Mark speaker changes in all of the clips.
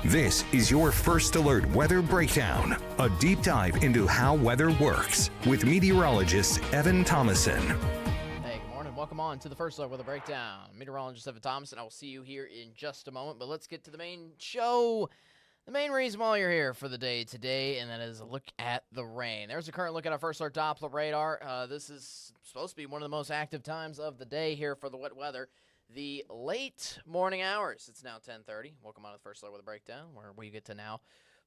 Speaker 1: This is your First Alert Weather Breakdown, a deep dive into how weather works with meteorologist Evan Thomason.
Speaker 2: Hey, good morning. Welcome on to the First Alert Weather Breakdown. Meteorologist Evan Thomason. I will see you here in just a moment, but let's get to the main show. The main reason why you're here for the day today, and that is a look at the rain. There's a current look at our First Alert Doppler radar. This is supposed to be one of the most active times of the day here for the wet weather. The late morning hours. It's now 10:30. Welcome on to the First Alert Weather Breakdown, where we get to now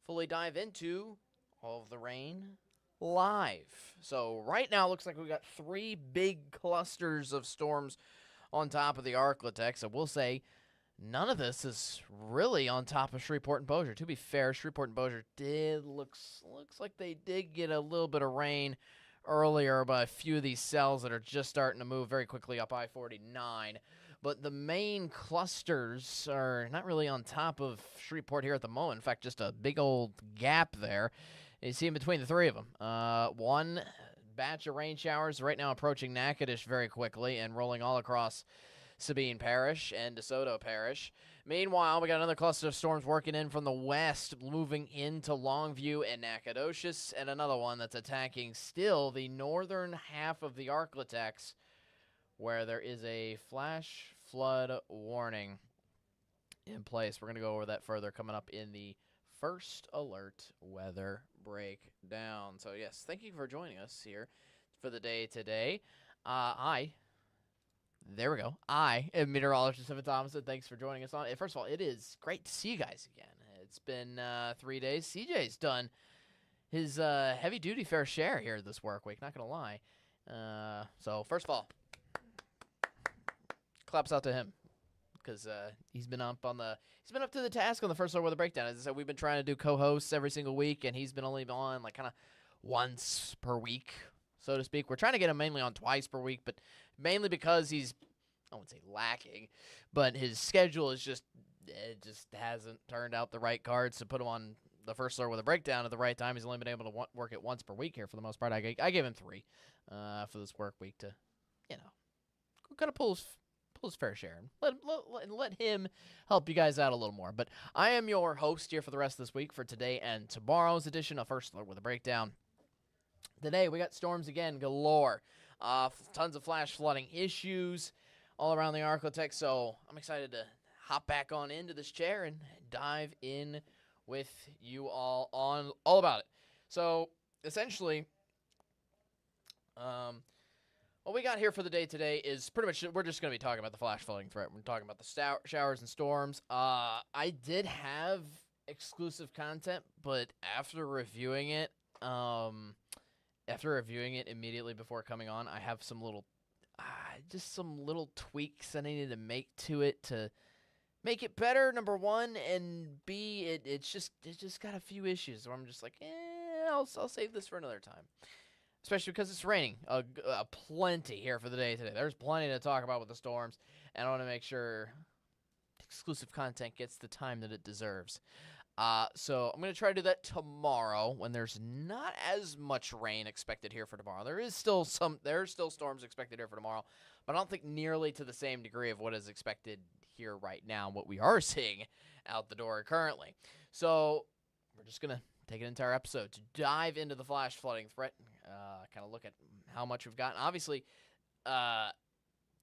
Speaker 2: fully dive into all of the rain live. So right now it looks like we got three big clusters of storms on top of the ArkLaTex. I will say none of this is really on top of Shreveport and Bossier. To be fair, Shreveport and Bossier looks like they did get a little bit of rain earlier by a few of these cells that are just starting to move very quickly up I-49. But the main clusters are not really on top of Shreveport here at the moment. In fact, just a big old gap there. You see in between the three of them. One batch of rain showers right now approaching Natchitoches very quickly and rolling all across Sabine Parish and DeSoto Parish. Meanwhile, we got another cluster of storms working in from the west, moving into Longview and Nacogdoches, and another one that's attacking still the northern half of the ArkLaTex, where there is a flash flood warning in place. We're going to go over that further coming up in the First Alert Weather Breakdown. So, yes, thank you for joining us here for the day today. There we go. I am meteorologist Evan Thomason. Thanks for joining us on. First of all, it is great to see you guys again. It's been 3 days. CJ's done his heavy-duty fair share here this work week, not going to lie. So, first of all, claps out to him because he's been up to the task on the First Alert Weather Breakdown. As I said, we've been trying to do co-hosts every single week, and he's been only on like kind of once per week, so to speak. We're trying to get him mainly on twice per week, but mainly because he's, I wouldn't say lacking, but his schedule is just hasn't turned out the right cards to put him on the First Alert Weather Breakdown at the right time. He's only been able to work it once per week here for the most part. I gave him 3 for this work week to, kind of pull his fair share and let him help you guys out a little more. But I am your host here for the rest of this week for today and tomorrow's edition of First Alert Weather Breakdown. Today we got storms again galore. Tons of flash flooding issues all around the ArkLaTex, so I'm excited to hop back on into this chair and dive in with you all on all about it. So, essentially, what we got here for the day today is pretty much, we're just going to be talking about the flash flooding threat. We're talking about the showers and storms. I did have exclusive content, but after reviewing it immediately before coming on, I have some little tweaks I needed to make to it to make it better, number one, and B, it's just got a few issues where I'm just like, I'll save this for another time. Especially because it's raining plenty here for the day today. There's plenty to talk about with the storms, and I want to make sure exclusive content gets the time that it deserves. So I'm going to try to do that tomorrow when there's not as much rain expected here for tomorrow. There's still storms expected here for tomorrow, but I don't think nearly to the same degree of what is expected here right now, what we are seeing out the door currently. So we're just going to take an entire episode to dive into the flash flooding threat, kind of look at how much we've gotten. Obviously,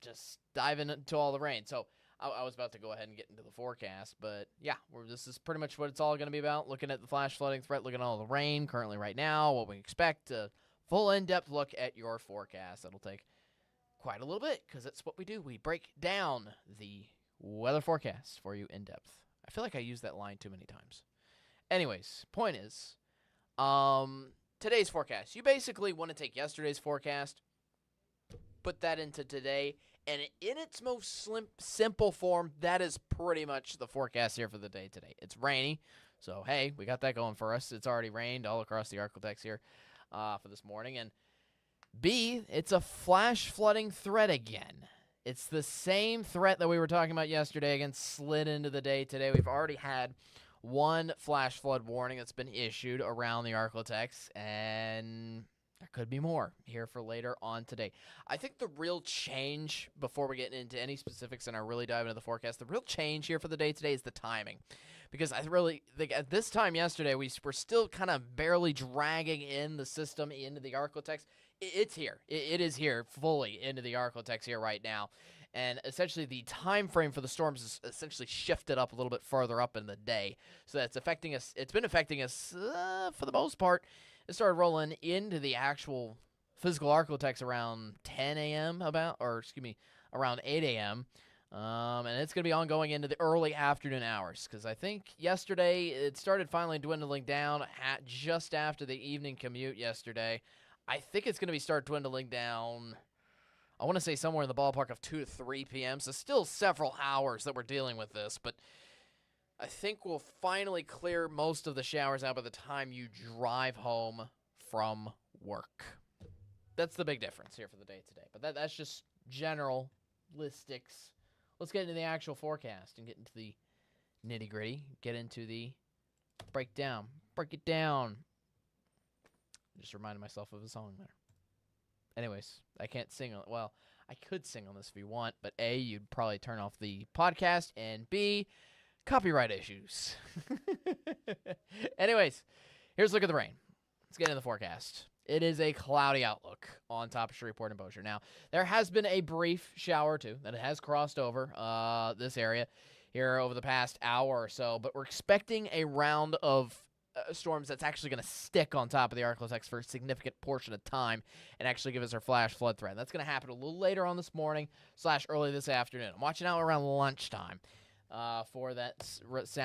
Speaker 2: just dive into all the rain. So I was about to go ahead and get into the forecast, but yeah, this is pretty much what it's all going to be about, looking at the flash flooding threat, looking at all the rain currently right now, what we expect, a full in-depth look at your forecast. That'll take quite a little bit because that's what we do. We break down the weather forecast for you in depth. I feel like I used that line too many times. Anyways, point is, today's forecast. You basically want to take yesterday's forecast, put that into today, and in its most simple form, that is pretty much the forecast here for the day today. It's rainy, so hey, we got that going for us. It's already rained all across the ArkLaTex here for this morning. And B, it's a flash flooding threat again. It's the same threat that we were talking about yesterday, again, slid into the day today. We've already had one flash flood warning that's been issued around the ArkLaTex, and There could be more here for later on today. I think the real change, before we get into any specifics and I really dive into the forecast, the real change here for the day today is the timing. Because I really think at this time yesterday, we were still kind of barely dragging in the system into the ArkLaTex. It's here. It is here fully into the ArkLaTex here right now. And essentially the time frame for the storms is essentially shifted up a little bit farther up in the day. So that's affecting us. It's been affecting us for the most part. It started rolling into the actual physical ArkLaTex around 10 a.m. around 8 a.m. And it's going to be ongoing into the early afternoon hours because I think yesterday it started finally dwindling down just after the evening commute yesterday. I think it's going to start dwindling down, I want to say somewhere in the ballpark of 2 to 3 p.m. So still several hours that we're dealing with this, but I think we'll finally clear most of the showers out by the time you drive home from work. That's the big difference here for the day today. But that's just general listics. Let's get into the actual forecast and get into the nitty-gritty. Get into the breakdown. Break it down. Just reminded myself of a song there. Anyways, I can't sing on it. Well, I could sing on this if you want, but A, you'd probably turn off the podcast, and B, copyright issues. Anyways, here's a look at the rain. Let's get into the forecast. It is a cloudy outlook on top of Shreveport and Bossier. Now, there has been a brief shower or two that has crossed over this area here over the past hour or so, but we're expecting a round of storms that's actually going to stick on top of the ArkLaTex for a significant portion of time and actually give us our flash flood threat. That's going to happen a little later on this morning / early this afternoon. I'm watching out around lunchtime for that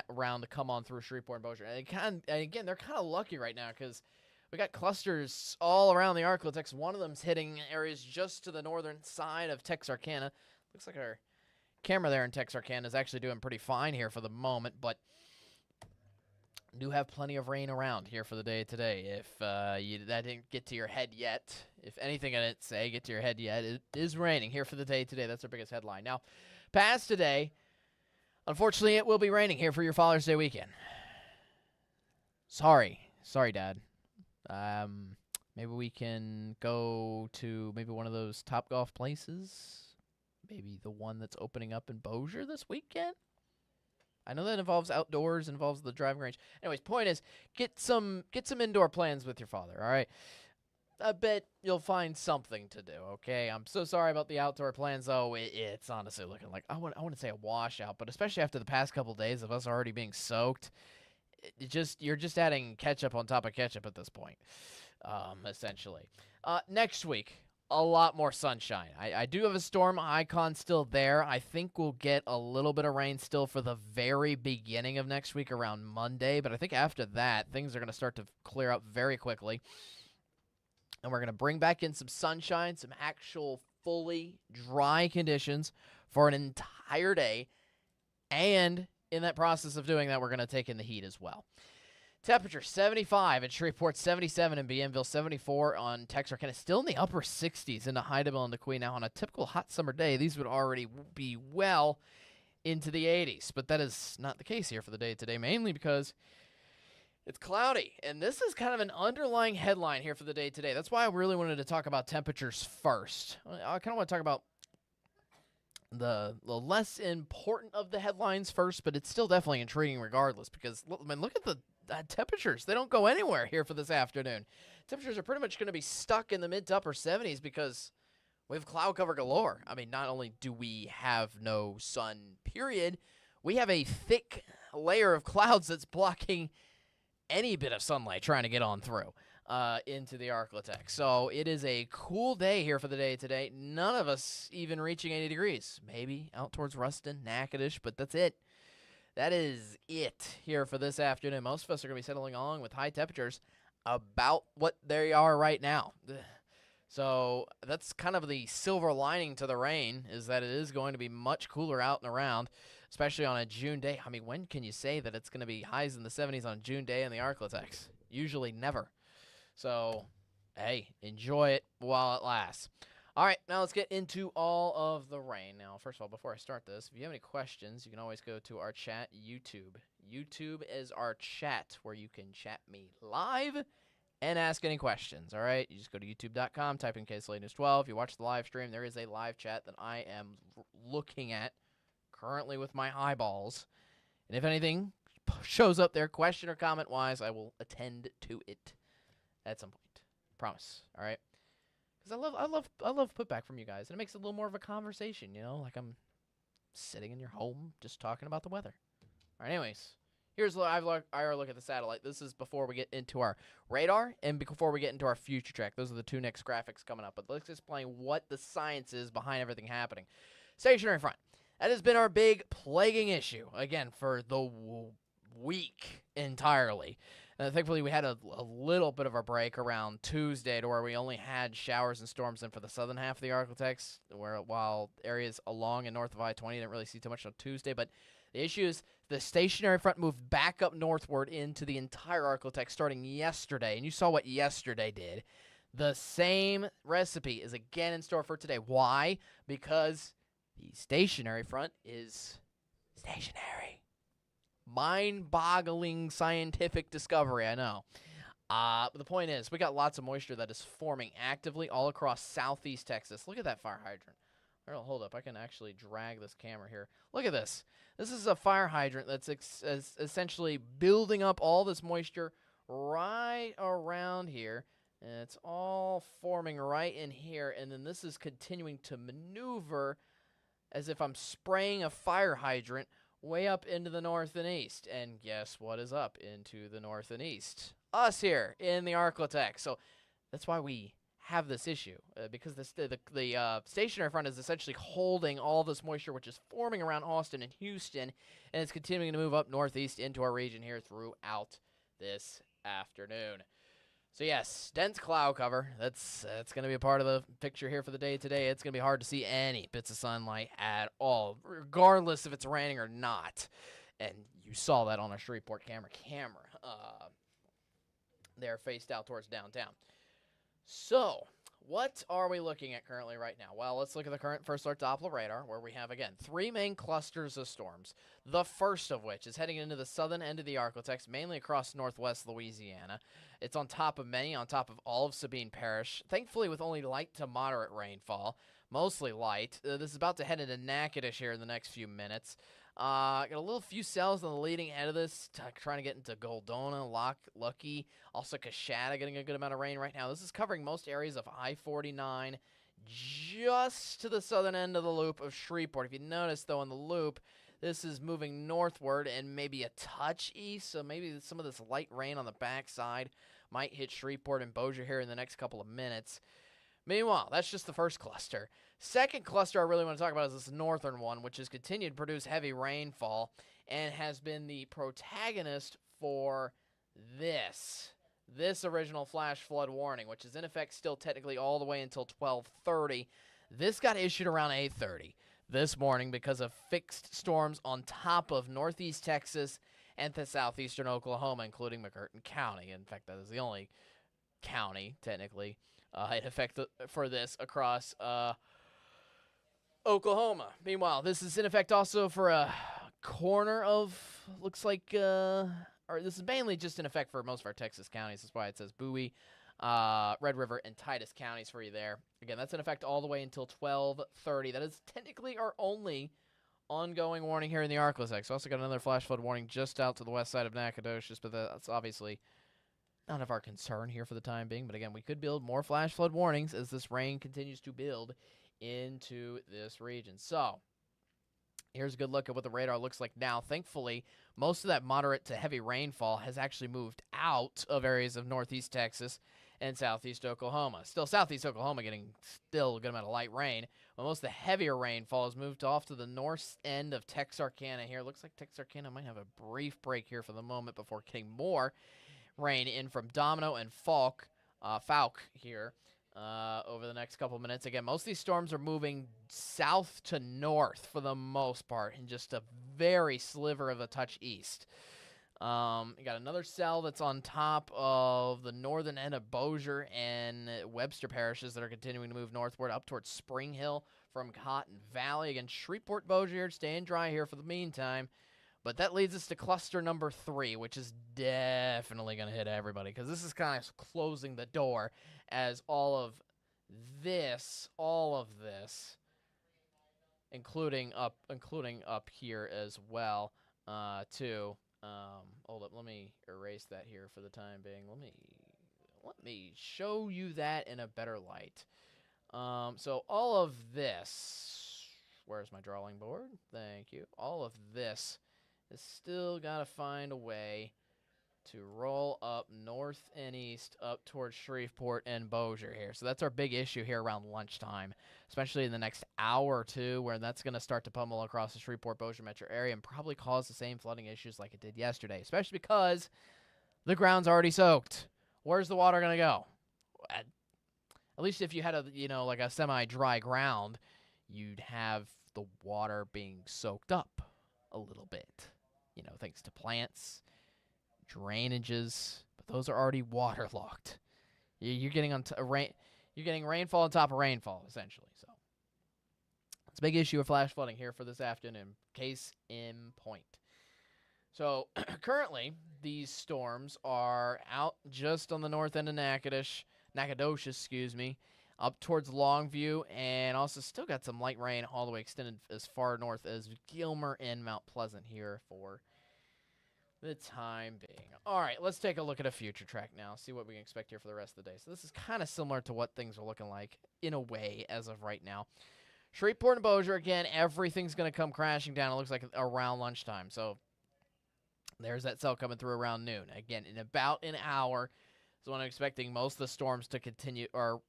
Speaker 2: round to come on through Shreveport and Bossier. And again, they're kind of lucky right now because we got clusters all around the ArkLaTex. One of them's hitting areas just to the northern side of Texarkana. Looks like our camera there in Texarkana is actually doing pretty fine here for the moment, but do have plenty of rain around here for the day today. If that didn't get to your head yet, if anything I didn't say get to your head yet, it is raining here for the day today. That's our biggest headline. Now, past today, unfortunately, it will be raining here for your Father's Day weekend. Sorry, Dad. Maybe we can go to maybe one of those Topgolf places. Maybe the one that's opening up in Bossier this weekend. I know that involves outdoors, involves the driving range. Anyways, point is, get some indoor plans with your father, all right? I bet you'll find something to do, okay? I'm so sorry about the outdoor plans, though. It's honestly looking like, I want to say a washout, but especially after the past couple days of us already being soaked, you're just adding ketchup on top of ketchup at this point, essentially. Next week, a lot more sunshine. I do have a storm icon still there. I think we'll get a little bit of rain still for the very beginning of next week around Monday, but I think after that, things are going to start to clear up very quickly. And we're going to bring back in some sunshine, some actual fully dry conditions for an entire day. And in that process of doing that, we're going to take in the heat as well. Temperature 75 at Shreveport, 77 in Bienville, 74 on Texarkana. Still in the upper 60s in the Hyattville and DeQueen. Now, on a typical hot summer day, these would already be well into the 80s. But that is not the case here for the day today, mainly because it's cloudy. And this is kind of an underlying headline here for the day today. That's why I really wanted to talk about temperatures first. I kind of want to talk about the less important of the headlines first, but it's still definitely intriguing regardless because, I mean, look at the temperatures. They don't go anywhere here for this afternoon. Temperatures are pretty much going to be stuck in the mid to upper 70s because we have cloud cover galore. I mean, not only do we have no sun, period, we have a thick layer of clouds that's blocking any bit of sunlight trying to get on through into the ArkLaTex. So it is a cool day here for the day today. None of us even reaching 80 degrees. Maybe out towards Ruston, Natchitoches, but that's it. That is it here for this afternoon. Most of us are going to be settling along with high temperatures about what they are right now. So that's kind of the silver lining to the rain is that it is going to be much cooler out and around, especially on a June day. I mean, when can you say that it's going to be highs in the 70s on June day in the ArkLaTex? Usually never. So, hey, enjoy it while it lasts. All right, now let's get into all of the rain. Now, first of all, before I start this, if you have any questions, you can always go to our chat, YouTube. YouTube is our chat where you can chat me live and ask any questions, all right? You just go to youtube.com, type in KSLA News 12. You watch the live stream. There is a live chat that I am looking at currently with my eyeballs. And if anything shows up there, question or comment-wise, I will attend to it at some point. Promise, all right? Because I love putback from you guys, and it makes it a little more of a conversation, you know, like I'm sitting in your home just talking about the weather. All right, anyways. Here's our look at the satellite. This is before we get into our radar and before we get into our future track. Those are the two next graphics coming up. But let's explain what the science is behind everything happening. Stationary front. That has been our big plaguing issue, again, for the week entirely. Thankfully, we had a little bit of a break around Tuesday to where we only had showers and storms in for the southern half of the ArkLaTex, while areas along and north of I-20 didn't really see too much on Tuesday. But the issue is the stationary front moved back up northward into the entire ArkLaTex starting yesterday, and you saw what yesterday did. The same recipe is again in store for today. Why? Because the stationary front is stationary. Mind-boggling scientific discovery, I know. But the point is, we got lots of moisture that is forming actively all across southeast Texas. Look at that fire hydrant. Hold up, I can actually drag this camera here. Look at this. This is a fire hydrant that's essentially building up all this moisture right around here. And it's all forming right in here. And then this is continuing to maneuver as if I'm spraying a fire hydrant way up into the north and east. And guess what is up into the north and east? Us here in the ArkLaTex. So that's why we have this issue, because the stationary front is essentially holding all this moisture, which is forming around Austin and Houston, and it's continuing to move up northeast into our region here throughout this afternoon. So yes, dense cloud cover. That's going to be a part of the picture here for the day today. It's going to be hard to see any bits of sunlight at all, regardless if it's raining or not. And you saw that on a Shreveport camera. They're faced out towards downtown. So, what are we looking at currently right now? Well, let's look at the current first alert Doppler radar, where we have, again, 3 main clusters of storms. The first of which is heading into the southern end of the ArkLaTex, mainly across northwest Louisiana. It's on top of on top of all of Sabine Parish, thankfully with only light to moderate rainfall, mostly light. This is about to head into Natchitoches here in the next few minutes. Got a little few cells on the leading edge of this, trying to get into Goldona, Lucky, also Coshada getting a good amount of rain right now. This is covering most areas of I-49 just to the southern end of the loop of Shreveport. If you notice, though, in the loop, this is moving northward and maybe a touch east, so maybe some of this light rain on the backside might hit Shreveport and Bossier here in the next couple of minutes. Meanwhile, that's just the first cluster. Second cluster I really want to talk about is this northern one, which has continued to produce heavy rainfall and has been the protagonist for this original flash flood warning, which is in effect still technically all the way until 12:30. This got issued around 8:30 this morning because of fixed storms on top of northeast Texas and to southeastern Oklahoma, including McCurtain County. In fact, that is the only county, technically, in effect for this across Oklahoma. Meanwhile, this is in effect also for a corner of, looks like, or this is mainly just in effect for most of our Texas counties. That's why it says Bowie, Red River, and Titus counties for you there. Again, that's in effect all the way until 12:30. That is technically our only ongoing warning here in the ArkLaTex. Also got another flash flood warning just out to the west side of Nacogdoches, but that's obviously none of our concern here for the time being. But again, we could build more flash flood warnings as this rain continues to build into this region. So here's a good look at what the radar looks like now. Thankfully, most of that moderate to heavy rainfall has actually moved out of areas of northeast Texas and southeast Oklahoma. Still southeast Oklahoma getting still a good amount of light rain, but most of the heavier rainfall has moved off to the north end of Texarkana here. Looks like Texarkana might have a brief break here for the moment before getting more rain in from Domino and Falk here over the next couple minutes. Again, most of these storms are moving south to north for the most part, and just a very sliver of a touch east. You got another cell that's on top of the northern end of Bossier and Webster parishes that are continuing to move northward up towards Spring Hill from Cotton Valley. Again, Shreveport, Bossier staying dry here for the meantime. But that leads us to cluster number 3, which is definitely going to hit everybody because this is kind of closing the door as all of this, including up here as well, too. Hold up, let me erase that here for the time being. Let me show you that in a better light. So all of this, where's my drawing board? Thank you. All of this has still got to find a way to roll up north and east up towards Shreveport and Bossier here. So that's our big issue here around lunchtime, especially in the next hour or two, where that's going to start to pummel across the Shreveport-Bossier metro area and probably cause the same flooding issues like it did yesterday, especially because the ground's already soaked. Where's the water going to go? At least if you had like a semi-dry ground, you'd have the water being soaked up a little bit. Thanks to plants, drainages, but those are already waterlogged. You're getting You're getting rainfall on top of rainfall, essentially. So it's a big issue of flash flooding here for this afternoon. Case in point. So currently, these storms are out just on the north end of Nacogdoches, up towards Longview, and also still got some light rain all the way extended as far north as Gilmer and Mount Pleasant here for the time being. All right, let's take a look at a future track now, see what we can expect here for the rest of the day. So this is kind of similar to what things are looking like in a way as of right now. Shreveport and Bossier, again, everything's going to come crashing down, it looks like, around lunchtime. So there's that cell coming through around noon. Again, in about an hour is when I'm expecting most of the storms to continue, or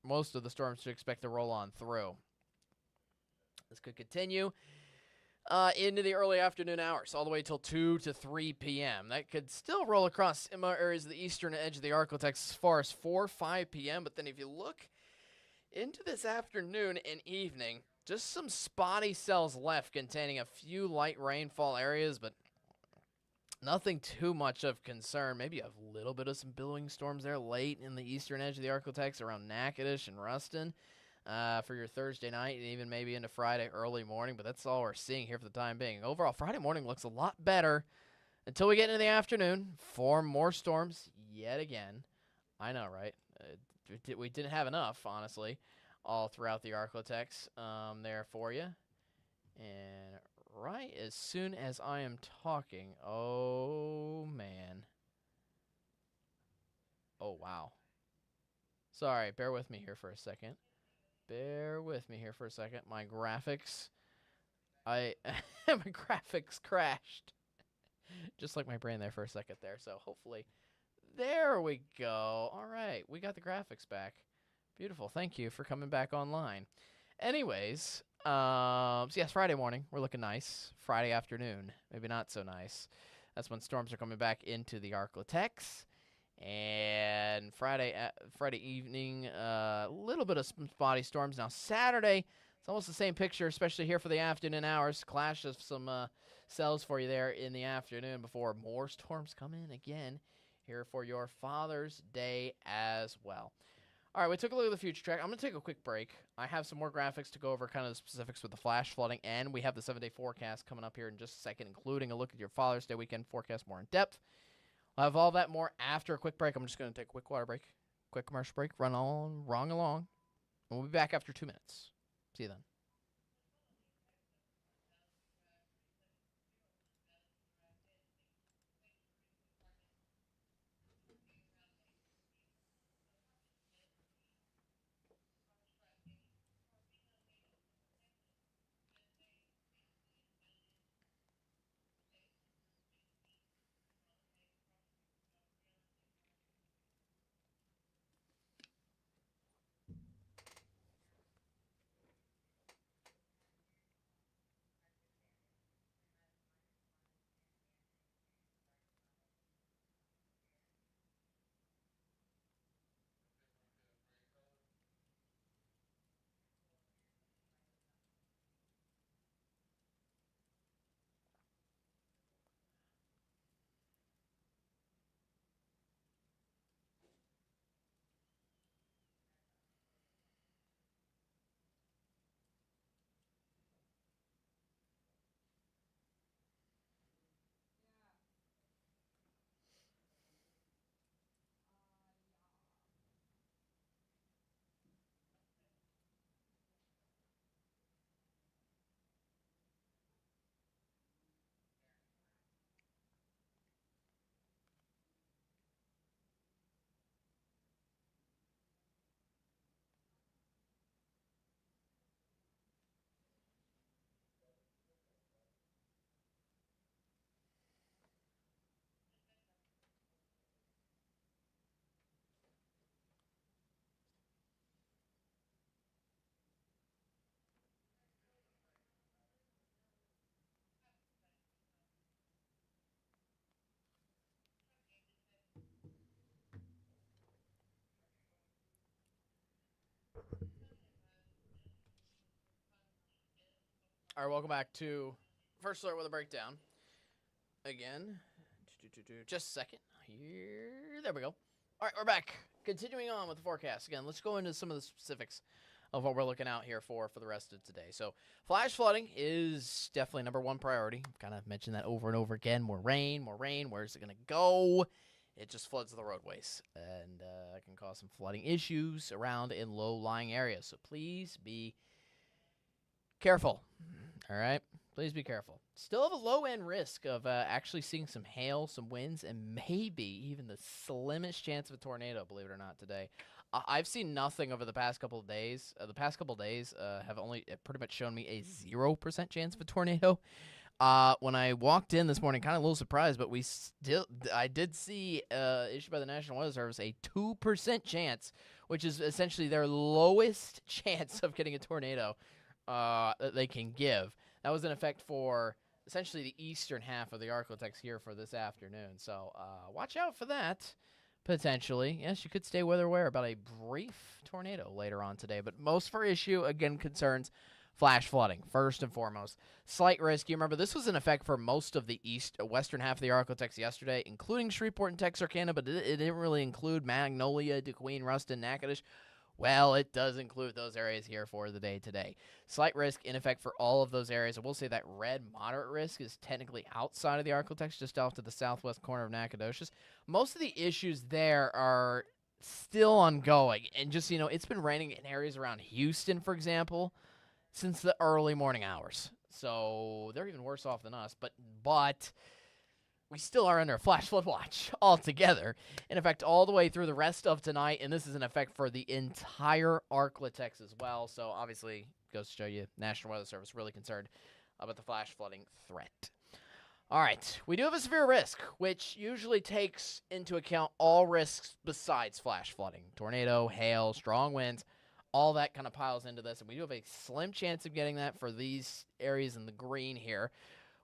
Speaker 2: most of the storms to expect to roll on through. This could continue into the early afternoon hours, all the way till 2 to 3 p.m. That could still roll across similar areas of the eastern edge of the ArkLaTex as far as 4 5 p.m. But then if you look into this afternoon and evening, just some spotty cells left containing a few light rainfall areas, but nothing too much of concern. Maybe a little bit of some billowing storms there late in the eastern edge of the ArkLaTex around Natchitoches and Ruston for your Thursday night and even maybe into Friday early morning. But that's all we're seeing here for the time being. Overall, Friday morning looks a lot better until we get into the afternoon. 4 more storms yet again. I know, right? We didn't have enough, honestly, all throughout the ArkLaTex there for you. And right as soon as I am talking, oh, man. Oh, wow. Sorry, bear with me here for a second. My graphics, my graphics crashed. Just like my brain there for a second there. So hopefully, there we go. All right, we got the graphics back. Beautiful. Thank you for coming back online. Anyways, so yes, Friday morning, we're looking nice. Friday afternoon, maybe not so nice. That's when storms are coming back into the ArkLaTex. And Friday evening, a little bit of spotty storms. Now Saturday, it's almost the same picture, especially here for the afternoon hours. Clash of some cells for you there in the afternoon before more storms come in again here for your Father's Day as well. All right, we took a look at the future track. I'm going to take a quick break. I have some more graphics to go over kind of the specifics with the flash flooding, and we have the 7-day forecast coming up here in just a second, including a look at your Father's Day weekend forecast more in depth. I'll have all that more after a quick break. I'm just going to take a quick water break, quick commercial break, run along, and we'll be back after 2 minutes. See you then. All right, welcome back to First Alert with a Breakdown. Again, just a second. Here, there we go. All right, we're back. Continuing on with the forecast. Again, let's go into some of the specifics of what we're looking out here for the rest of today. So, flash flooding is definitely number one priority. I've kind of mentioned that over and over again. More rain, more rain. Where's it going to go? It just floods the roadways and can cause some flooding issues around in low-lying areas. So, please be careful. All right? Please be careful. Still have a low-end risk of actually seeing some hail, some winds, and maybe even the slimmest chance of a tornado, believe it or not, today. I've seen nothing over the past couple of days. The past couple of days have only pretty much shown me a 0% chance of a tornado. When I walked in this morning, kind of a little surprised, but I did see issued by the National Weather Service a 2% chance, which is essentially their lowest chance of getting a tornado that they can give. That was in effect for essentially the eastern half of the ArkLaTex here for this afternoon. So watch out for that, potentially. Yes, you could stay weather-aware about a brief tornado later on today. But most of our issue, again, concerns flash flooding, first and foremost. Slight risk. You remember, this was in effect for most of the western half of the ArkLaTex yesterday, including Shreveport and Texarkana, but it didn't really include Magnolia, DeQueen, Ruston, Natchitoches. Well, it does include those areas here for the day today. Slight risk in effect for all of those areas. I will say that red moderate risk is technically outside of the ArkLaTex, just off to the southwest corner of Natchitoches. Most of the issues there are still ongoing. And just, it's been raining in areas around Houston, for example, since the early morning hours. So they're even worse off than us. But we still are under a flash flood watch altogether. In effect, all the way through the rest of tonight, and this is in effect for the entire ArkLaTex as well. So obviously, goes to show you, National Weather Service really concerned about the flash flooding threat. All right, we do have a severe risk, which usually takes into account all risks besides flash flooding. Tornado, hail, strong winds, all that kind of piles into this. And we do have a slim chance of getting that for these areas in the green here,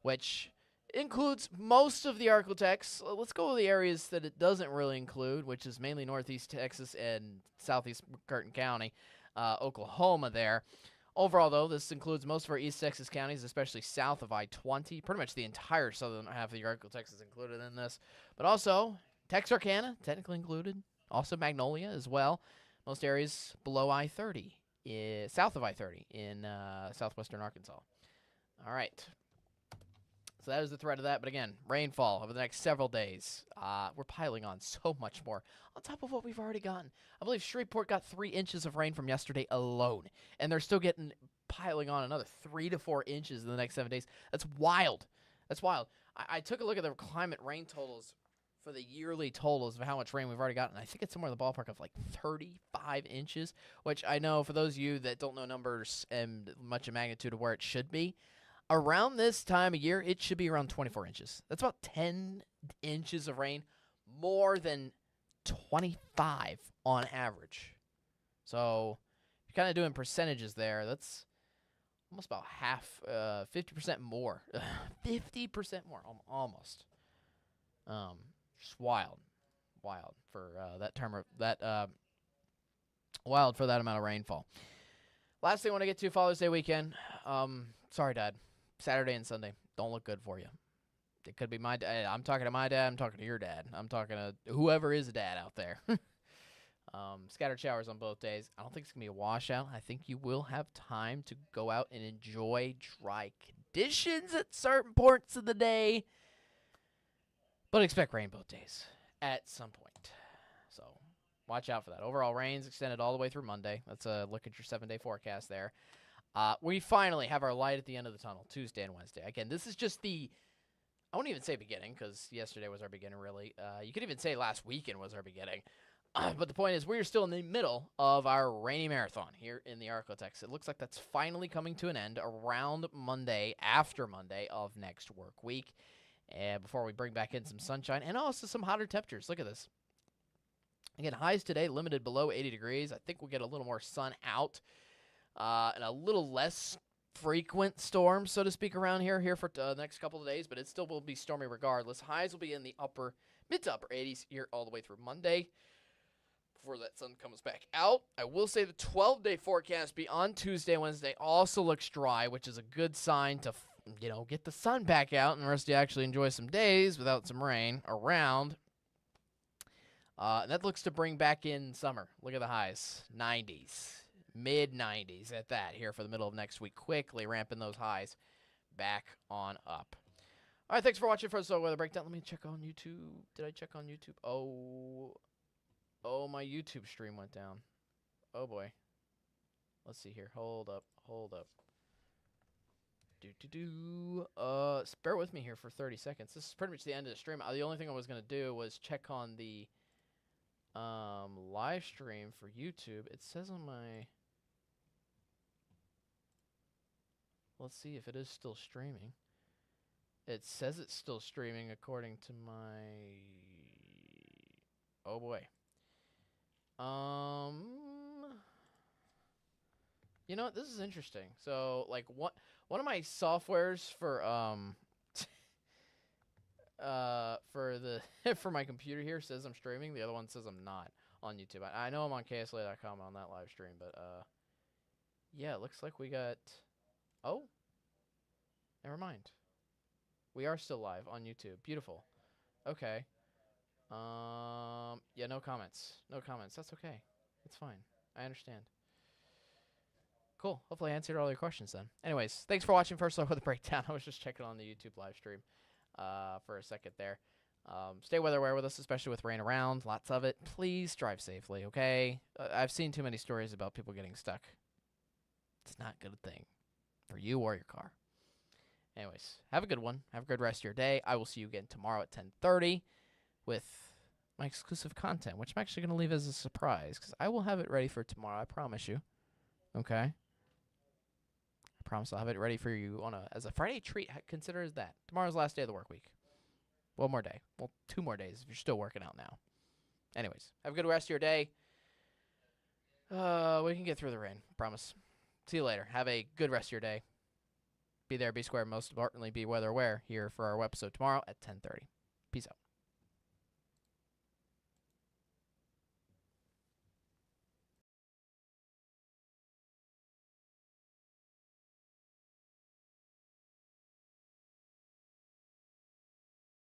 Speaker 2: which includes most of the ArkLaTex. Let's go with the areas that it doesn't really include, which is mainly northeast Texas and southeast Curtin County, Oklahoma there. Overall, though, this includes most of our East Texas counties, especially south of I-20. Pretty much the entire southern half of the ArkLaTex is included in this. But also, Texarkana, technically included. Also Magnolia as well. Most areas below I-30, south of I-30 in southwestern Arkansas. All right. So that is the threat of that. But again, rainfall over the next several days. We're piling on so much more on top of what we've already gotten. I believe Shreveport got 3 inches of rain from yesterday alone. And they're still piling on another 3 to 4 inches in the next 7 days. That's wild. That's wild. I took a look at the climate rain totals for the yearly totals of how much rain we've already gotten. I think it's somewhere in the ballpark of like 35 inches, which I know for those of you that don't know numbers and much of magnitude of where it should be, around this time of year, it should be around 24 inches. That's about 10 inches of rain, more than 25 on average. So if you're kind of doing percentages there, that's almost about half, 50% more. 50% more, almost. Just wild for wild for that amount of rainfall. Last thing I want to get to, Father's Day weekend. Sorry, Dad. Saturday and Sunday don't look good for you. It could be my dad. I'm talking to my dad. I'm talking to your dad. I'm talking to whoever is a dad out there. Scattered showers on both days. I don't think it's going to be a washout. I think you will have time to go out and enjoy dry conditions at certain points of the day. But expect rain both days at some point. So watch out for that. Overall, rain's extended all the way through Monday. Let's look at your 7-day forecast there. We finally have our light at the end of the tunnel, Tuesday and Wednesday. Again, this is just I won't even say beginning, because yesterday was our beginning, really. You could even say last weekend was our beginning. But the point is, we're still in the middle of our rainy marathon here in the ArkLaTex. It looks like that's finally coming to an end around Monday, after Monday of next work week. And before we bring back in some sunshine and also some hotter temperatures. Look at this. Again, highs today limited below 80 degrees. I think we'll get a little more sun out. And a little less frequent storms, so to speak, around here for the next couple of days, but it still will be stormy regardless. Highs will be in the mid to upper 80s here all the way through Monday. before that sun comes back out. I will say the 12-day forecast beyond Tuesday, Wednesday also looks dry, which is a good sign to, get the sun back out and the rest of you actually enjoy some days without some rain around. That looks to bring back in summer. Look at the highs. 90s. Mid-90s at that here for the middle of next week. Quickly ramping those highs back on up. All right, thanks for watching First Weather Breakdown. Let me check on YouTube. Did I check on YouTube? Oh, my YouTube stream went down. Oh, boy. Let's see here. Hold up. Bear with me here for 30 seconds. This is pretty much the end of the stream. The only thing I was going to do was check on the live stream for YouTube. It says on my... Let's see if it is still streaming. It says it's still streaming according to my... Oh, boy. You know what? This is interesting. So, like, one of my softwares for for my computer here says I'm streaming. The other one says I'm not on YouTube. I know I'm on KSLA.com on that live stream, but yeah, it looks like we got. Oh, never mind. We are still live on YouTube. Beautiful. Okay. Yeah, no comments. That's okay. It's fine. I understand. Cool. Hopefully I answered all your questions then. Anyways, thanks for watching First Look with the Breakdown. I was just checking on the YouTube live stream for a second there. Stay weather aware with us, especially with rain around. Lots of it. Please drive safely, okay? I've seen too many stories about people getting stuck. It's not a good thing for you or your car. Anyways, have a good one. Have a good rest of your day. I will see you again tomorrow at 10:30 with my exclusive content, which I'm actually going to leave as a surprise because I will have it ready for tomorrow. I promise you. Okay? I promise I'll have it ready for you as a Friday treat. Consider as that. Tomorrow's the last day of the work week. One more day. Well, 2 more days if you're still working out now. Anyways, have a good rest of your day. We can get through the rain. Promise. See you later. Have a good rest of your day. Be there, be square, most importantly, be weather aware here for our episode tomorrow at 10:30. Peace out.